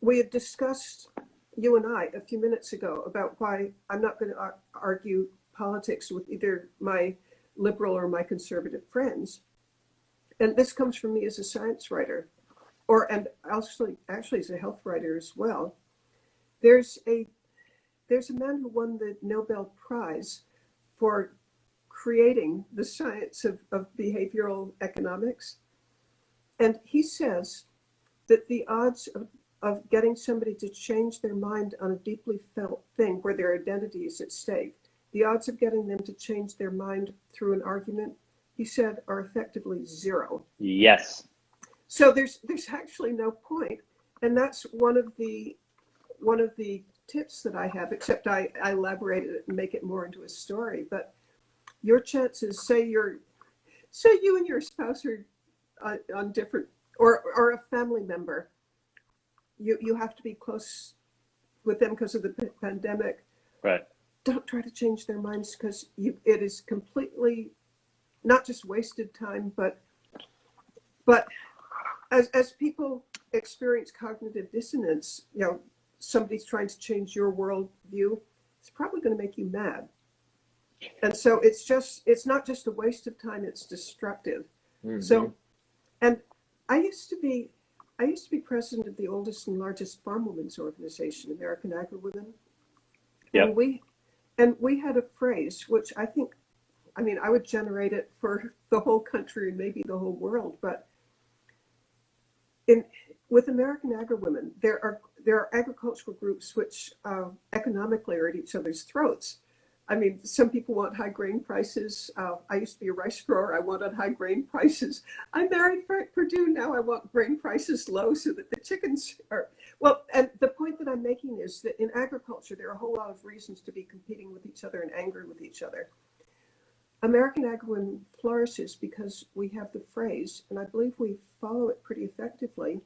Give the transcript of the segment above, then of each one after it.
we had discussed, you and I, a few minutes ago about why I'm not going to argue politics with either my liberal or my conservative friends. And this comes from me as a science writer, and actually as a health writer as well. There's a man who won the Nobel Prize for creating the science of behavioral economics. And he says that the odds of getting somebody to change their mind on a deeply felt thing where their identity is at stake, the odds of getting them to change their mind through an argument, he said, are effectively zero. Yes. So there's actually no point. And that's one of the tips that I have, except I elaborate it and make it more into a story. But your chances, say you and your spouse are on different, or a family member, you have to be close with them because of the pandemic. Right. Don't try to change their minds, because it is completely not just wasted time, but as people experience cognitive dissonance, somebody's trying to change your worldview, it's probably going to make you mad. And so it's not just a waste of time, it's destructive. Mm-hmm. So, and I used to be president of the oldest and largest farm women's organization, American Agri-Women. Yep. And we had a phrase, which I would generate it for the whole country and maybe the whole world, but with American Agri-Women, there are agricultural groups which economically are at each other's throats. I mean, some people want high grain prices. I used to be a rice grower. I wanted high grain prices. I married Frank Perdue. Now I want grain prices low so that the chickens are, well, and the point that I'm making is that in agriculture, there are a whole lot of reasons to be competing with each other and angry with each other. American Agri-Women flourishes because we have the phrase, and I believe we follow it pretty effectively,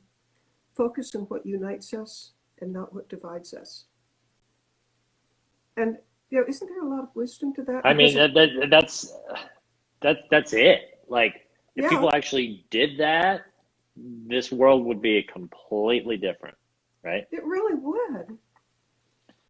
focus on what unites us and not what divides us. And isn't there a lot of wisdom to that? I mean, that's it. Like, if people actually did that, this world would be completely different, right? It really would.